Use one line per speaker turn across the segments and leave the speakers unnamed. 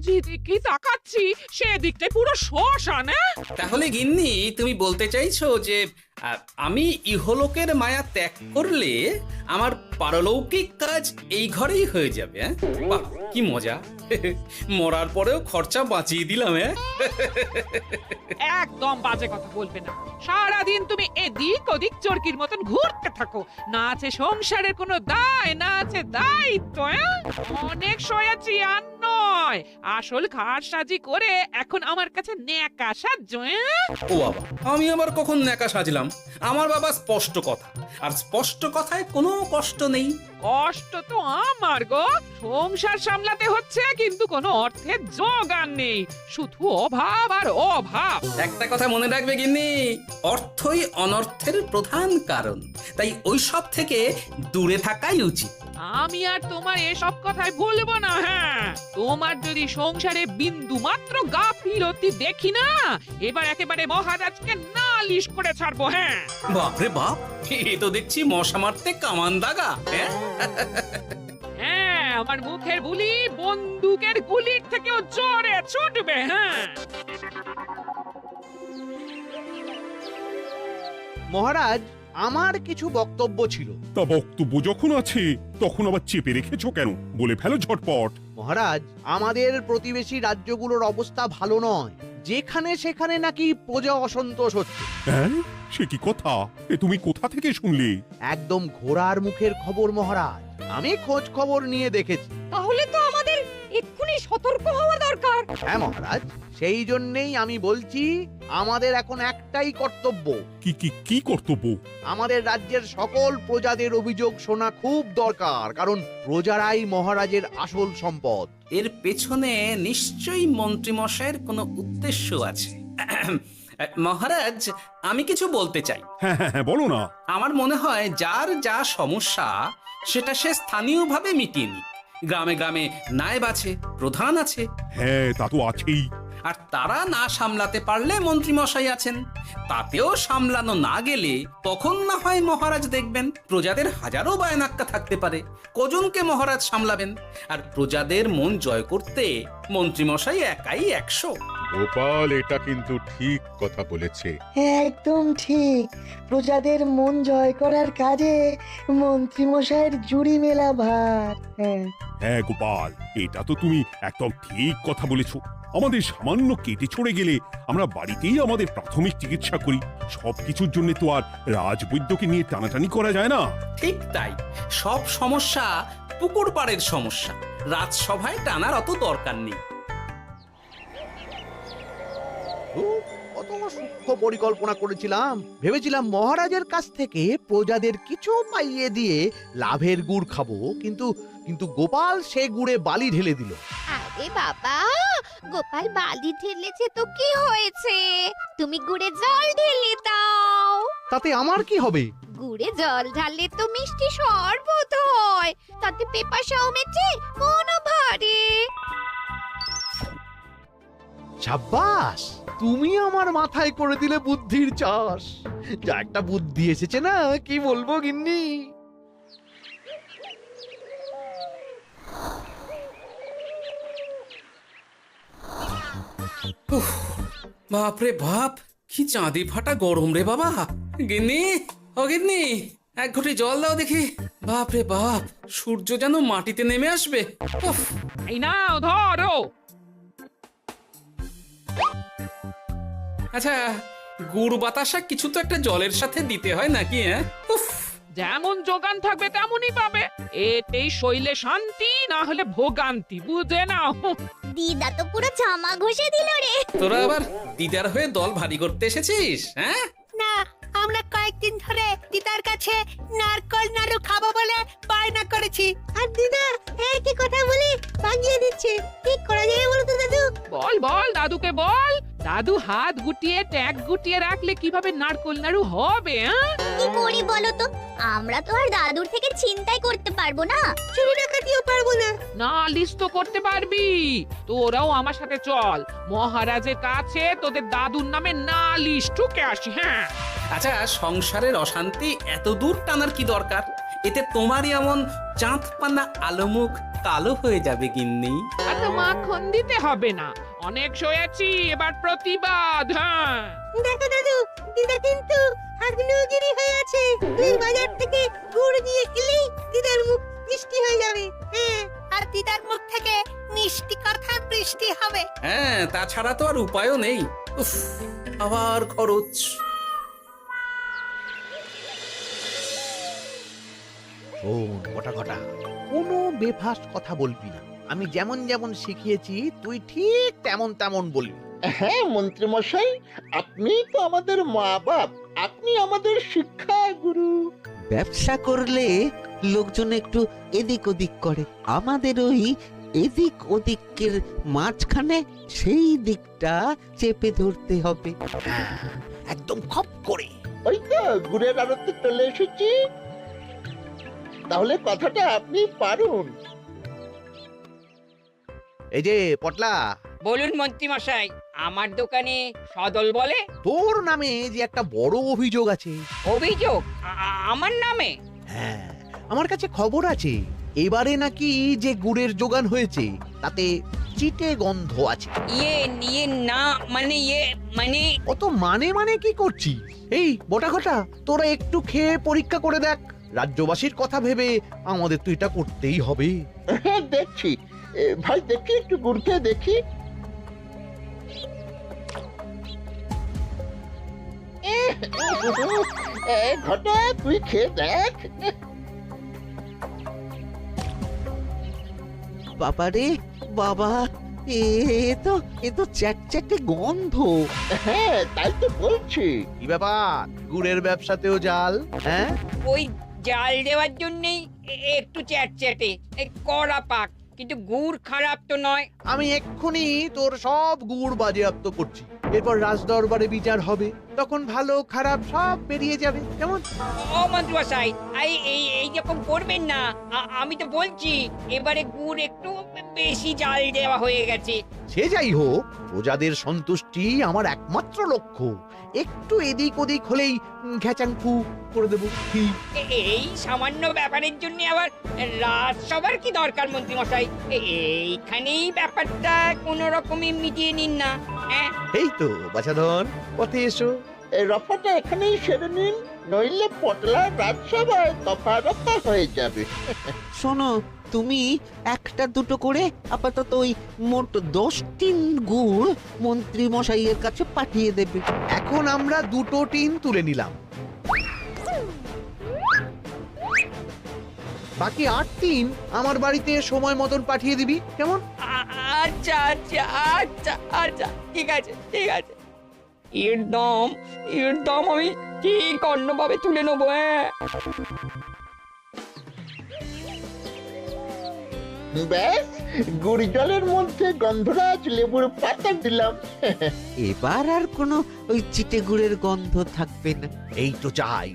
যেদিকেই তাকাচ্ছি সেদিকটাই পুরো শ্মশান।
তাহলে গিন্নি তুমি বলতে চাইছো যে আমি ইহলোকের মায়া ত্যাগ করলে আমার পারলৌকিক কাজ এই ঘরেই হয়ে যাবে? বাহ, কি মজা! মরার পরেও খরচা বাঁচিয়ে দিলাম।
একদম বাজে কথা বলবে না। সারাদিন তুমি এদিক ওদিক চরকির মতন ঘুরতে থাকো, না আছে সংসারের কোনো দায়, না আছে দায়িত্ব। অনেক সয়েছি আর নয়, আসল খাস সাজি করে এখন আমার কাছে ন্যাকা সাহায্য।
ও বাবা, আমি আবার কখন ন্যাকা সাজলাম? আমার বাবা স্পষ্ট কথা, আর স্পষ্ট কথায় কোনো কষ্ট নেই।
কষ্ট তো আমার গো, সংসার সামলাতে হচ্ছে কিন্তু কোনো অর্থের জোগান নেই, শুধু অভাব আর অভাব।
একটা কথা মনে রাখবে গিন্নি, অর্থই অনর্থের প্রধান কারণ, তাই ওই সব থেকে দূরে থাকাই উচিত।
আমি আর তোমার এসব কথাই বলবো না। হ্যাঁ, তোমার যদি সংসারে বিন্দু মাত্র গাফিলতি দেখি না, এবার একেবারে মহারাজকে নালিশ করে ছাড়বো। হ্যাঁ,
বাপরে বাপ, এ তো দেখছি মশা মারতে কামান দাগা।
হ্যাঁ, আমার মুখের বুলি বন্দুকের গুলির থেকেও জোরে ছুটবে। হ্যাঁ,
মহারাজ, আমার কিছু বক্তব্য ছিল।
তা বক্তব্য যখন আছে তখন আবার চেপে রেখেছো কেন? বলে ফেলো ঝটপট।
মহারাজ, আমাদের প্রতিবেশী রাজ্যগুলোর অবস্থা ভালো নয়, যেখানে সেখানে নাকি প্রজা অসন্তোষ হচ্ছে।
হ্যাঁ, সে কি কথা? এ তুমি কোথা থেকে শুনলে?
একদম ঘোড়ার মুখের খবর মহারাজ, আমি খোঁজ খবর নিয়ে দেখেছি।
তাহলে তো আমাদের এক্ষুনি সতর্ক হওয়া দরকার।
হ্যাঁ মহারাজ, সেই জন্যেই আমি বলছি, আমাদের এখন একটাই কর্তব্য।
কি কি কি কর্তব্য?
আমাদের রাজ্যের সকল প্রজাদের অভিযোগ শোনা খুব দরকার, কারণ প্রজারাই মহারাজের আসল সম্পদ।
এর পেছনে নিশ্চয়ই মন্ত্রীমশাইয়ের কোনো উদ্দেশ্য আছে। মহারাজ, আমি কিছু বলতে চাই।
হ্যাঁ হ্যাঁ হ্যাঁ, বলো না।
আমার মনে হয় যার যা সমস্যা সেটা সে স্থানীয়ভাবে মিটিয়ে নি। গ্রামে গ্রামে নায়েব আছে, প্রধান আছে,
হ্যাঁ, তা তো আছেই।
আর তারা না সামলাতে পারলে মন্ত্রীমশাই আছেন। তাতেও সামলানো না গেলে তখন না হয় মহারাজ দেখবেন। প্রজাদের হাজারো বায়নাক্কা থাকতে পারে, কজনকে মহারাজ সামলাবেন? আর প্রজাদের মন জয় করতে মন্ত্রীমশাই একাই 100।
গোপাল এটা কিন্তু ঠিক কথা বলেছে।
একদম ঠিক। প্রজাদের মন জয় করার কাজে মন্ত্রীমশাইয়ের জুড়ি মেলা ভার। হ্যাঁ,
হ্যাঁ গোপাল, এটা তো তুমি একদম ঠিক কথা বলেছো। আমাদের সামান্য কেটে ছড়ে গেলে আমরা বাড়িতেই আমাদের প্রাথমিক চিকিৎসা করি। সবকিছুর জন্য তো আর রাজবৈদ্যকে নিয়ে টানাটানি করা যায় না।
ঠিক তাই, সব সমস্যা পুকুর পাড়ের সমস্যা, রাজসভায় টানার অত দরকার নেই।
কত সূক্ষ্ম পরিকল্পনা করেছিলাম, ভেবেছিলাম মহারাজের কাছ থেকে প্রজাদের কিছু পাইয়ে দিয়ে লাভের গুড় খাবো, কিন্তু কিন্তু গোপাল সে গুড়ে বালি ঢেলে দিল।
আরে বাবা, গোপাল বালি ঢেলেছে তো কি হয়েছে? তুমি গুড়ে জল ঢেলে দাও।
তাতে আমার কি হবে?
গুড়ে জল ঢাললে তো মিষ্টি শরবত হয়, তাতে পেপাসাও মেটে, মনও ভরে।
সাব্বাস, তুমি আমার মাথায় করে দিলে বুদ্ধির চাষ। যা একটা বুদ্ধি এসেছে না, কি বলবো গিন্নি।
বাপরে বাপ, কি চাঁদি ফাটা গরম রে বাবা। গিন্নি, ও গিন্নি, এক ঘটি জল দাও দেখি। বাপরে বাপ, সূর্য যেন মাটিতে নেমে আসবে। উফ,
এই নাও ধরো।
আচ্ছা, গুড় বাতাসা কিছু তো একটা জলের সাথে দিতে হয় নাকি? উফ,
যেমন যোগান থাকবে তেমনই পাবে। এতেই শৈলে শান্তি, না হলে ভোগান্তি, বুঝে নাও।
দিদা তো পুরো জামা ঘষে দিল রে।
তোরা আবার দিদার হয়ে দল ভারী করতে এসেছিস? হ্যাঁ,
না, আমরা কয়েকদিন ধরে দিদার কাছে নারকল নাড়ু খাবো বলে বায়না করেছি। আর দিদা একই কথা বলে ভাঙিয়ে দিচ্ছে। কি করা যায় বলো তো দাদু?
বল বল দাদুকে বল। দাদু হাত গুটিয়ে ট্যাগ গুটিয়ে রাখলে কিভাবে নারকোল নাড়ু হবে?
কি করি বলো তো? আমরা তো আর দাদুর থেকে চিন্তাই করতে পারবো না, চুরি ডাকাতিও পারবো না।
নালিশ তো করতে পারবি। তোরাও আমার সাথে চল, মহারাজের কাছে তোদের দাদুর নামে নালিশ ঠুকে আসি। হ্যাঁ,
আচ্ছা, সংসারের অশান্তি এত দূর টানার কি দরকার? এতে তোমারই এমন চাঁদপানা আলোমুখ কালো হয়ে যাবে গিন্নি।
এত মাখন দিতে হবে না, অনেক সয়েছি, এবার প্রতিবাদ। হ্যাঁ,
দেখো দাদু, দিদা কিন্তু আগ্নেয়গিরি হয়ে আছে। তুই বাজার থেকে গুড় নিয়ে এলেই দিদার মুখ মিষ্টি হয়ে যাবে। হ্যাঁ, আর দিদার মুখ থেকে মিষ্টি কথার বৃষ্টি হবে।
হ্যাঁ, তাছাড়া তো আর উপায়ও নেই। উফ, আবার খরচ।
শোন কটা কটা, কোনো বেফাস কথা বলবি না। আমি যেমন যেমন শিখিয়েছি তুই ঠিক তেমন তেমন বলবি।
হ্যাঁ মন্ত্রী মশাই, আপনি তো আমাদের মা বাপ, আপনি আমাদের শিক্ষা গুরু।
ব্যবসা করলে লোকজন একটু এদিক ওদিক করে, আমাদের ওই এদিক ওদিকের মাঝখানে সেই দিকটা চেপে ধরতে হবে।
হ্যাঁ, একদম খপ করে।
ওই তো গুড়ের আড়তে চলে এসেছি, তাহলে কথাটা আপনি পারুন।
এই যে পটলা,
বলুন মন্ত্রী মশাই, আমার দোকানে সদল বলে
তোর নামে যে একটা বড় অভিযোগ আছে।
অভিযোগ আমার নামে?
হ্যাঁ, আমার কাছে খবর আছে এবারে নাকি যে গুড়ের যোগান হয়েছে তাতে চিটে গন্ধ আছে।
ইয়ে না মানে
অত মানে কি করছি? এই বটা ঘটা, তোরা একটু খেয়ে পরীক্ষা করে দেখ। রাজ্যবাসীর কথা ভেবে আমাদের তো এটা করতেই হবে।
হ্যাঁ দেখছি, ভাই দেখি একটু গুড় খেয়ে দেখি। ঘটা তুই খেয়ে দেখ।
বাবারে বাবা, এ তো চ্যাটচ্যাটে গন্ধ।
হ্যাঁ তাই তো বলছি।
কি ব্যাপার, গুড়ের ব্যবসাতেও জাল? হ্যাঁ,
ওই জাল দেওয়ার জন্যই একটু চ্যাটচ্যাটে, কড়া পাক, কিন্তু গুড় খারাপ তো নয়।
আমি এক্ষুনি তোর সব গুড় বাজেয়াপ্ত করছি। এরপর রাজদরবারে বিচার হবে, তখন ভালো খারাপ সব বেরিয়ে যাবে। কেমন?
ও মন্ত্রী মশাই, এইরকম করবেন না। আমি তো বলছি এবারে গুড় একটু বেশি জাল দেওয়া হয়ে গেছে।
সে যাই হোক, প্রজাদের সন্তুষ্টি আমার একমাত্র লক্ষ্য। একটু এদিক ওদিক হলেই ঘ্যাচাংফু করে দেবো। কি?
এই সামান্য ব্যাপারের জন্য আবার রাজসভার কি দরকার মন্ত্রী মশাই? এইখানেই ব্যাপারটা কোন রকমে মিটিয়ে নিন না। হ্যাঁ,
এই তো বাছাধন, পথে এসো।
এই রফাটা এখানেই সেরে নিন, নইলে পটলা রাজসভায় দফা রফা হয়ে যাবে।
শোনো, তুমি একটা দুটো করে আপাতত ওই মোট 10 টিন গুড় মন্ত্রী মশাইয়ের কাছে পাঠিয়ে দেবে।
এখন আমরা 2 টিন তুলে নিলাম, বাকি 8 টিন আমার বাড়িতে সময় মতন পাঠিয়ে দিবি। কেমন?
আচ্ছা আচ্ছা আচ্ছা আচ্ছা, ঠিক আছে ঠিক আছে। এর দাম আমি ঠিক অন্যভাবে তুলে নেবো। হ্যাঁ,
ব্যাস, গুড় জলের মধ্যে গন্ধরাজ লেবুর পাতা দিলাম।
এবার আর কোনো ওই চিটে গুড়ের গন্ধ থাকবে না।
এই তো চাই।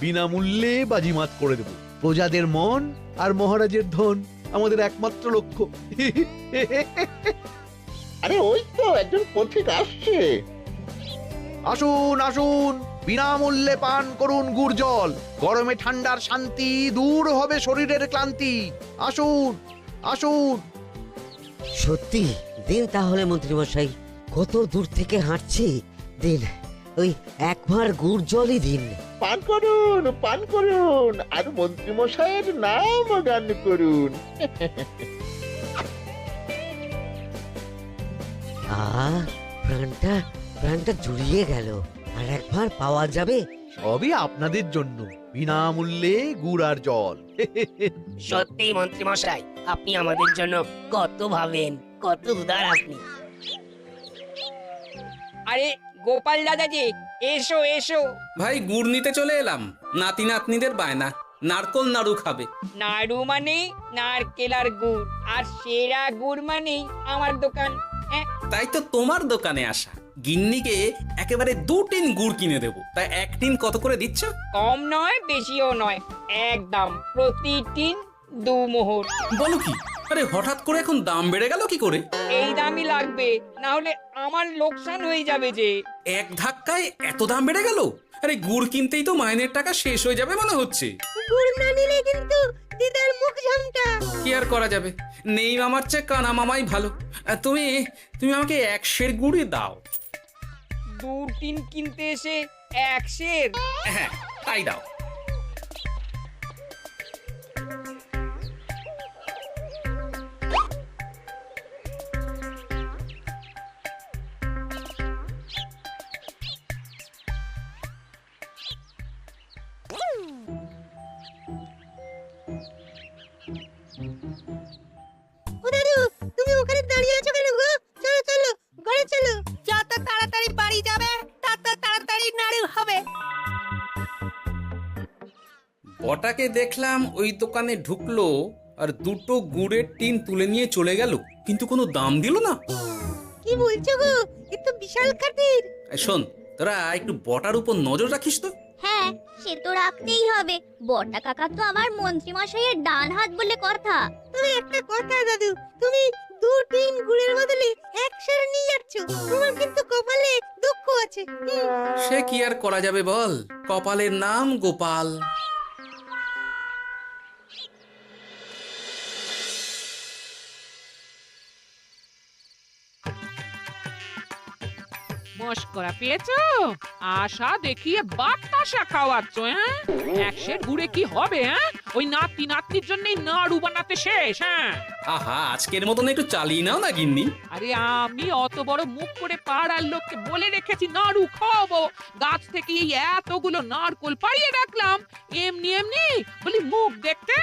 বিনামূল্যে বাজিমাত করে দেব। প্রজাদের মন আর মহারাজের ধন আমাদের একমাত্র লক্ষ্য।
আরে ওই তো একজন পথিক আসছে।
আসুন আসুন, বিনামূল্যে পান করুন গুড় জল। গরমে ঠান্ডার শান্তি, দূর হবে শরীরের ক্লান্তি। আসুন আসুন।
সত্যি দিন তাহলে মন্ত্রী মশাই, কত দূর থেকে হাঁটছি, দিন ওই এক ভাঁড় গুড় জলই দিন।
পান করুন, আর মন্ত্রী মশাইয়ের নাম গান করুন।
প্রাণটা জুড়িয়ে গেল। আর এক ভাঁড় পাওয়া যাবে?
সবই আপনাদের জন্য, বিনামূল্যে গুড় আর জল।
সত্যি মন্ত্রী মশাই, আপনি আমাদের জন্য কত ভাবেন, কত উদার আপনি। আরে গোপাল দাদা যে, এসো এসো।
ভাই গুড় নিতে চলে এলাম। নাতি নাতনিদের বায়না, নারকোল নাড়ু খাবে।
নাড়ু মানে নারকেল আর গুড়, আর সেরা গুড় মানেই আমার দোকান।
তাই তো তোমার দোকানে আসা। গিন্নিকে একেবারে 2 টিন গুড় কিনে দেবো। তাই 1 টিন কত করে দিচ্ছ?
কম নয় বেশিও নয়, একদম প্রতি টিন 2 মোহর।
বলো কি? আরে হঠাৎ করে এখন দাম বেড়ে গেল কি করে?
এই দামই লাগবে, না হলে আমার লোকসান হয়ে যাবে যে।
এক ধাক্কায় এত দাম বেড়ে গেল? আরে গুড় কিনতেই তো মাইনের টাকা শেষ হয়ে যাবে মনে হচ্ছে।
গুড় না নিলে কিন্তু দিদার মুখ ঝামটা।
কি আর করা যাবে, নেই মামার চেয়ে কানা মামাই ভালো। তুমি তুমি আমাকে 1 সের গুড়ই দাও।
2-3 কিনতে এসে 1 সের?
হ্যাঁ তাই দাও।
ও দাদু, তুমি ওখানে দাঁড়িয়ে আছো কেন গো? চলো চলো, ঘরে চলো। যত তাড়াতাড়ি বাড়ি যাবে তত তাড়াতাড়ি নাড়ু হবে।
বটাকে দেখলাম ওই দোকানে ঢুকলো আর 2টো গুড়ের টিন তুলে নিয়ে চলে গেল, কিন্তু কোনো দাম দিল না।
কি বলছো গো? এ তো বিশাল খাতির।
এই শোন, তোরা একটু বটার উপর নজর রাখিস তো।
হ্যাঁ, সে তো রাখতেই হবে। বড়টা কাকা তো আমার মন্ত্রী মশাইয়ের ডান হাত বলে কথা।
তবে একটা কথা দাদু, তুমি 2-3 গুড়ের বদলে 1 সের নিয়ে যাচ্ছ। তোমার কিন্তু কপালে দুঃখ আছে।
সে কি আর করা যাবে বল, কপালের নাম গোপাল।
মস্করা পেয়েছো? আশা দেখিয়ে বাতাসা খাওয়াচ্ছ, হ্যাঁ? 1 সের গুড়ে কি হবে, হ্যাঁ? ওই নাতি নাতনির জন্যই নাড়ু বানাতে শেষ, হ্যাঁ?
আহা, আজকের মতন একটু চালিয়ে নাও না গিন্নি।
আরে আমি অত বড় মুখ করে পাড়ার লোককে বলে রেখেছি নাড়ু খাওয়াবো, গাছ থেকে এই এতগুলো নারকোল পাড়িয়ে রাখলাম, এমনি এমনি বলি মুখ দেখতে।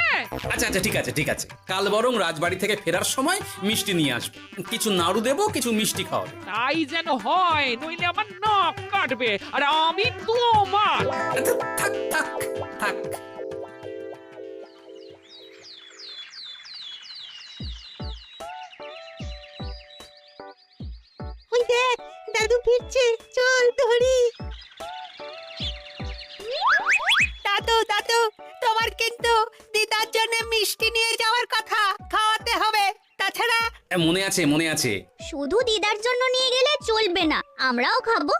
আচ্ছা আচ্ছা, ঠিক আছে ঠিক আছে, কাল বরং রাজবাড়ি থেকে ফেরার সময় মিষ্টি নিয়ে আসবো। কিছু নাড়ু দেবো, কিছু মিষ্টি খাওয়াবে।
তাই যেন হয়, নইলে আমার নাক কাটবে আর আমি তোমার।
আচ্ছা, থাক থাক থাক।
ওই দেখ, দাদু ফিরছে, চল ধরি। দাদু দাদু, তোমার কিন্তু দিদার জন্য মিষ্টি নিয়ে যাওয়ার কথা, খাওয়াতে হবে। তাছাড়া
মনে আছে মনে আছে।
শুধু দিদার জন্য নিয়ে গেলে চলবে না, আমরাও খাবো।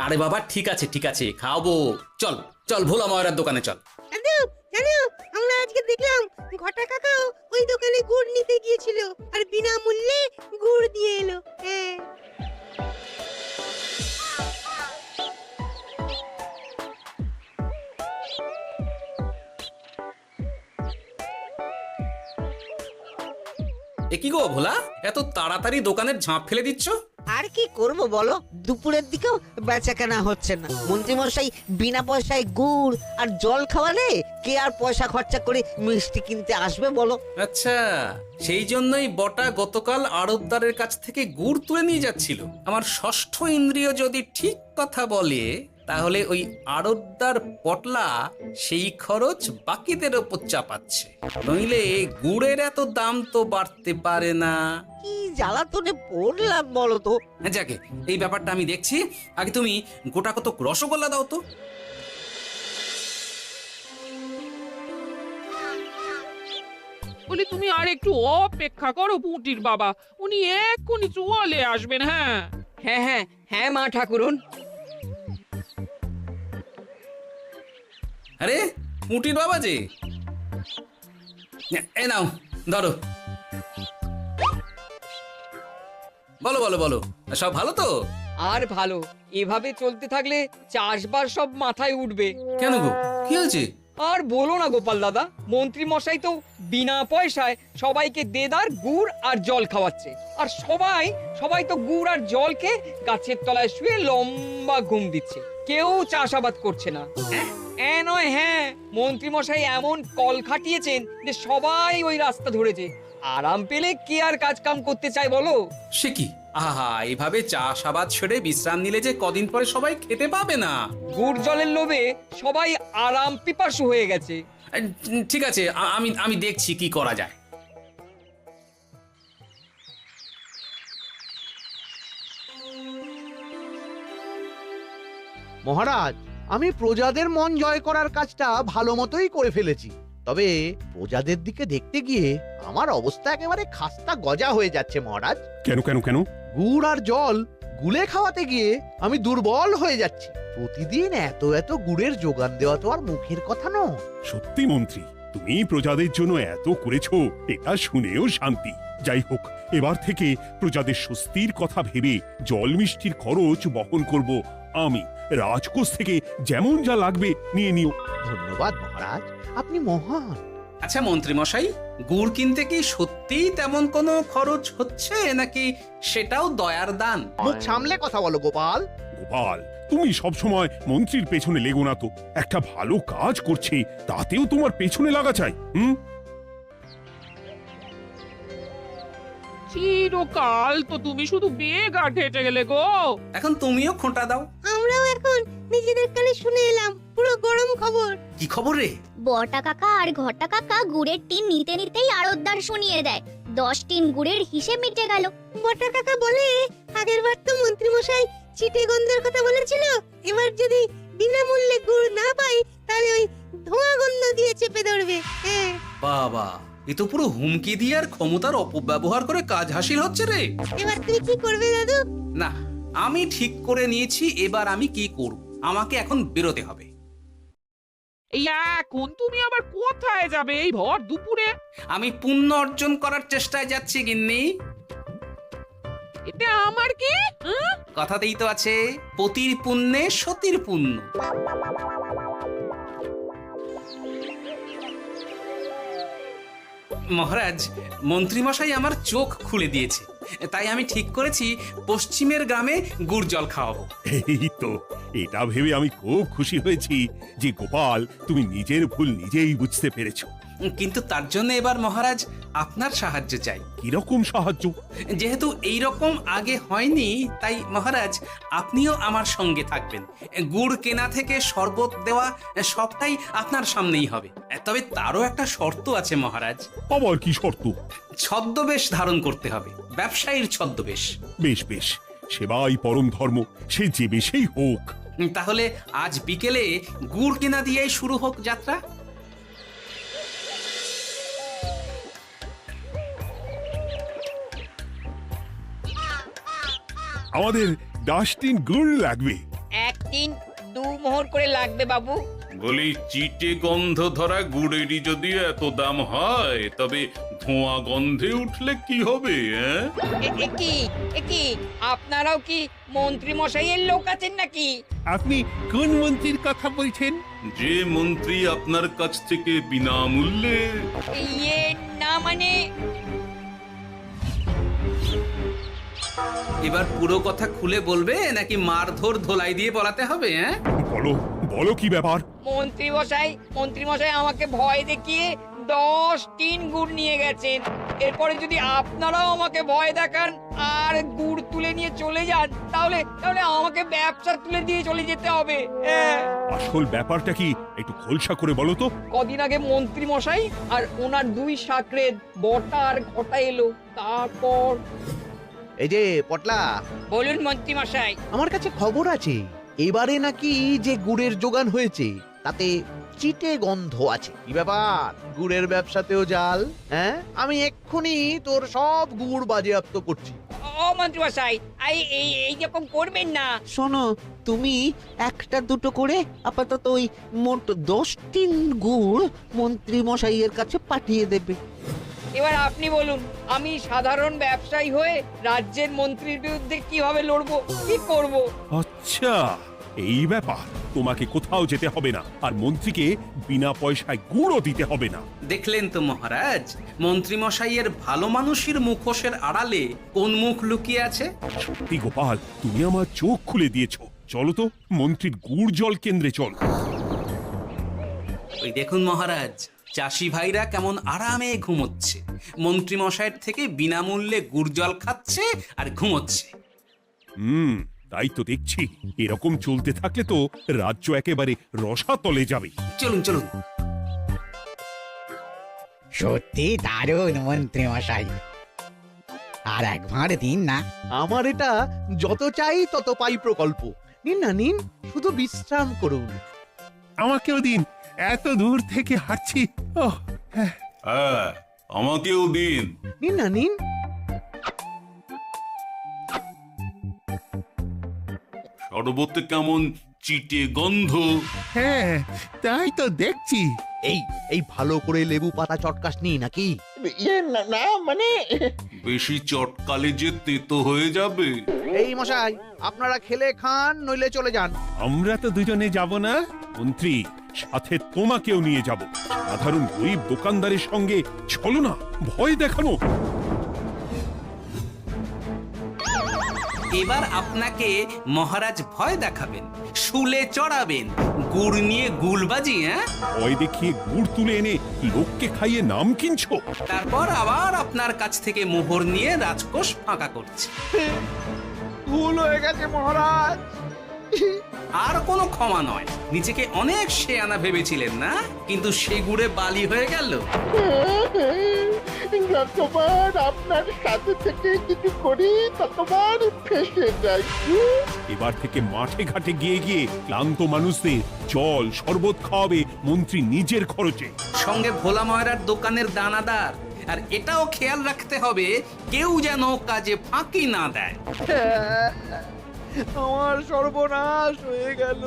আরে বাবা, ঠিক আছে ঠিক আছে, খাওয়াবো। চল চল, ভোলা ময়রার দোকানে চল।
দাদু জানো, আমরা আজকে দেখলাম ঘটা কাকাও ওই দোকানে গুড় নিতে গিয়েছিল আর বিনামূল্যে গুড় দিয়ে এলো। হ্যাঁ,
এ কি গো ভোলা, এত তাড়াতাড়ি দোকানের ঝাঁপ ফেলে দিচ্ছ?
আর কি করব বলো, দুপুরের দিকেও বেচা কেনা হচ্ছে না। মন্ত্রীমশাই বিনা পয়সায় গুড় আর জল খাওয়ালে কে আর পয়সা খরচা করে মিষ্টি কিনতে আসবে বলো?
আচ্ছা, সেই জন্যই বটা গতকাল আড়তদারের কাছ থেকে গুড় তুলে নিয়ে যাচ্ছিল। আমার ষষ্ঠ ইন্দ্রিয় যদি ঠিক কথা বলে, তাহলে ওই আড়তদার পটলা সেই খরচ বাকিদের ওপর চাপাচ্ছে। নইলে গুড়ের এত দাম তো বাড়তে পারে না।
কি জ্বালাতনে পড়লাম বলো তো।
যাকে, এই ব্যাপারটা আমি দেখছি। আগে তুমি গোটা কত রসগোল্লা দাও তো।
বলি তুমি আর একটু অপেক্ষা করো পুঁটির বাবা, উনি এক্ষুনি চলে আসবেন। হ্যাঁ
হ্যাঁ হ্যাঁ হ্যাঁ মা ঠাকুরন।
আরে পুঁটির বাবা যে, এ নাও ধরো। বলো বলো বলো, সব ভালো তো?
আর ভালো, এভাবে চলতে থাকলে চাষবাস সব মাথায় উঠবে।
কেন গো, কি হয়েছে?
আর বলো না গোপাল দাদা, মন্ত্রী মশাই তো বিনা পয়সায় সবাইকে দেদার গুড় আর জল খাওয়াচ্ছে। আর সবাই তো গুড় আর জলকে গাছের তলায় শুয়ে লম্বা ঘুম দিচ্ছে, কেউ চাষাবাদ করছে না। নয়, হ্যাঁ, মন্ত্রী মশাই এমন কল খাটিয়েছেন যে সবাই ওই রাস্তা ধরেছে। আরাম পেলে কে আর কাজ কাম করতে চায় বলো?
সে কি, আহা, এভাবে চাষাবাদ ছেড়ে বিশ্রাম নিলে যে কদিন পরে সবাই খেতে পাবে না।
গুড় জলের লোভে সবাই আরাম পিপাসু হয়ে গেছে।
ঠিক আছে, আমি দেখছি কি করা যায়।
মহারাজ, আমি প্রজাদের মন জয় করার কাজটা ভালো মতোই করে ফেলেছি। তবে প্রজাদের দিকে দেখতে গিয়ে আমার অবস্থা একেবারে খাস্তা গজা হয়ে যাচ্ছে মহারাজ।
কেন কেন কেন?
গুড় আর জল গুলে খাওয়াতে গিয়ে আমি দুর্বল হয়ে যাচ্ছি। প্রতিদিন এত এত গুড়ের যোগান দেওয়া তো আর মুখের কথা নয়।
সত্যি মন্ত্রী, তুমি প্রজাদের জন্য এত করেছো, এটা শুনেও শান্তি। যাই হোক, এবার থেকে প্রজাদের স্বস্তির কথা ভেবে জল মিষ্টির খরচ বহন করব আমি। রাজকোষ থেকে যেমন যা লাগবে নিয়ে নিও।
ধন্যবাদ মহারাজ, আপনি মহান।
আচ্ছা মন্ত্রী মশাই, গুড় কিনতে কি সত্যিই তেমন কোনো খরচ হচ্ছে নাকি সেটাও দয়ার দান?
মুখ সামলে কথা বলো গোপাল।
গোপাল, তুমি সবসময় মন্ত্রীর পেছনে লেগো না তো। একটা ভালো কাজ করছে, তাতেও তোমার পেছনে লাগা চাই।
চিরকাল তো তুমি শুধু বেগার হেঁটে গেলে গো।
এখন তুমিও খোঁটা দাও।
আমরাও এখন নিজেদের কানে শুনে এলাম পুরো গরম খবর।
কি খবর রে?
বটা কাকা আর ঘটা কাকা গুড়ের টিন নিতে নিতেই আড়তদার শুনিয়ে দেয় 10 টিন গুড়ের হিসেব মিটে গেল।
বটা কাকা বলে আগের বার তো মন্ত্রী মশাই চিটে গন্ধের কথা বলেছিল, এবার যদি বিনামূল্যে গুড় না পাই তাহলে ওই ধোঁয়া গন্ধ দিয়ে চেপে ধরবে। হ্যাঁ
বাবা, এ তো পুরো হুমকি দিয়ে আর ক্ষমতার অপব্যবহার করে কাজ হাসিল হচ্ছে রে।
এবার তুমি কি করবে দাদু?
না, আমি ঠিক করে নিয়েছি এবার আমি কি করব। আমাকে এখন বেরোতে হবে।
এই এখন তুমি আবার কোথায় যাবে এই ভর দুপুরে?
আমি পুণ্য অর্জন করার চেষ্টায় যাচ্ছি গিন্নি।
এতে আমার কি?
কথাতেই তো আছে, পতির পুণ্যে সতীর পুণ্য। মহারাজ, মন্ত্রীমশাই আমার চোখ খুলে দিয়েছে, তাই আমি ঠিক করেছি পশ্চিমের গ্রামে গুড় জল খাওয়াবো।
এই তো, এটা ভেবে আমি খুব খুশি হয়েছি যে গোপাল, তুমি নিজের ভুল নিজেই বুঝতে পেরেছো।
কিন্তু তার জন্য এবার মহারাজ আপনার সাহায্য চাই।
কিরকম সাহায্য?
যেহেতু এই রকম আগে হয়নি, তাই মহারাজ আপনিও আমার সঙ্গে থাকবেন। গুড় কেনা থেকে শরবত দেওয়া সবটাই আপনার সামনেই হবে। তবে তারও একটা শর্ত আছে মহারাজ।
আবার কি শর্ত?
ছদ্মবেশ ধারণ করতে হবে, ব্যবসায়ীর ছদ্মবেশ।
বেশ বেশ, সেবাই পরম ধর্ম, সে যে বেশেই হোক।
তাহলে আজ বিকেলে গুড় কেনা দিয়েই শুরু হোক যাত্রা।
আমাদের 10 টিন গুড় লাগবে।
1 টিন 2 মোহর করে লাগবে বাবু।
বলি, চিটে গন্ধ ধরা গুড়েরই যদি এত দাম হয়, তবে ধোঁয়া গন্ধে উঠলে কি হবে?
একি আপনারাও কি মন্ত্রী মশাইয়ের লোক আছেন নাকি?
আপনি কোন মন্ত্রীর কথা বলছেন?
যে মন্ত্রী আপনার কাছ থেকে বিনামূল্যে।
ইয়ে না মানে,
এবার পুরো কথা খুলে বলবে নাকি মারধর ধোলাই দিয়ে বলাতে হবে?
বলো বলো, কি ব্যাপার?
মন্ত্রী মশাই আমাকে ভয় দেখিয়ে 10 টিন গুড় নিয়ে গেছেন। এরপরে যদি আপনারাও আমাকে ভয় দেখান আর গুড় তুলে নিয়ে চলে যান, তাহলে আমাকে ব্যবসা তুলে দিয়ে চলে যেতে হবে।
আসল ব্যাপারটা কি একটু খোলসা করে বলো তো।
কদিন আগে মন্ত্রী মশাই আর ওনার 2 সাকরেদ বটা আর ঘটা এলো, তারপর।
এই যে পটলা,
বলুন মন্ত্রী মশাই।
আমার কাছে খবর আছে এবারে নাকি যে গুড়ের যোগান হয়েছে তাতে চিটে গন্ধ আছে। কি ব্যাপার, গুড়ের ব্যবসাতেও জাল? হ্যাঁ, আমি এক্ষুনি তোর সব গুড় বাজেয়াপ্ত করছি।
ও মন্ত্রী মশাই, এই রকম করবেন না।
শোনো, তুমি 1-2 করে আপাতত ওই মোট 10 টিন গুড় মন্ত্রী মশাইয়ের কাছে পাঠিয়ে দেবে।
এবার আপনি বলুন, আমি সাধারণ ব্যবসায়ী হয়ে রাজ্যের মন্ত্রীর বিরুদ্ধে কিভাবে লড়বো, কি করব?
আচ্ছা, এই ব্যাপার। তোমাকে কোথাও যেতে হবে না, আর মন্ত্রীকে বিনা পয়সায় গুড়ও দিতে হবে না।
দেখলেন তো মহারাজ, মন্ত্রী মশাইয়ের ভালো মানুষের মুখোশের আড়ালে কোন মুখ লুকিয়ে আছে।
সত্যি গোপাল, তুমি আমার চোখ খুলে দিয়েছো। চলো তো মন্ত্রীর গুড় জল কেন্দ্রে চল।
ওই দেখুন মহারাজ, চাষি ভাইরা কেমন আরামে ঘুমোচ্ছে, মন্ত্রী মশাইয়ের থেকে বিনামূল্যে গুড় জল খাচ্ছে আর ঘুমোচ্ছে।
তাই তো দেখছি। এরকম চলতে থাকলে তো রাজ্য একেবারে রসাতলে যাবে।
চলুন চলুন।
সত্যি দারুণ মন্ত্রী মশাই, আর একবার দিন না।
আমার এটা যত চাই তত পাই প্রকল্প। নিন না নিন, শুধু বিশ্রাম করুন।
আমাকেও দিন, এত দূর থেকে হাঁটছি।
হ্যাঁ, আমাকেও দিন।
নিন না নিন।
শরবতে কেমন চিটে গন্ধ।
হ্যাঁ তাই তো দেখছি।
এই এই ভালো করে লেবু পাতা চটকাসনি নাকি?
ইয়ে না না, মানে
বেশি চটকালে যে তেতো হয়ে যাবে।
এই মশাই, আপনারা খেলে খান নইলে চলে যান।
আমরা তো দুজনে যাব না মন্ত্রী, সাথে তোমাকেও নিয়ে যাব। সাধারণ গরিব দোকানদারের সঙ্গে চলো না, ভয় দেখানো।
এবার আপনাকে মহারাজ ভয় দেখাবেন, শুলে চড়াবেন, গুড় নিয়ে গুলবাজি।
ভয় দেখিয়ে গুড় তুলে এনে লোককে খাইয়ে নাম কিনছো।
তারপর আবার আপনার কাছ থেকে মোহর নিয়ে রাজকোষ ফাঁকা করছে।
ভুল হয়ে গেছে মহারাজ।
আর কোনো ক্ষমা নয়। নিজেকে অনেক শেয়ানা ভেবেছিলেন না, কিন্তু সে গুড়ে বালি হয়ে গেল।
যতবার আপনার সাথে থেকে কিছু করি ততবার ফেসে যাই।
এবার থেকে মাঠে ঘাটে গিয়ে গিয়ে ক্লান্ত মানুষদের জল শরবত খাওয়াবে মন্ত্রী নিজের খরচে।
সঙ্গে ভোলা ময়রার দোকানের দানাদার। আর এটাও খেয়াল রাখতে হবে কেউ যেন কাজে ফাঁকি না দেয়।
আমার সর্বনাশ হয়ে গেল।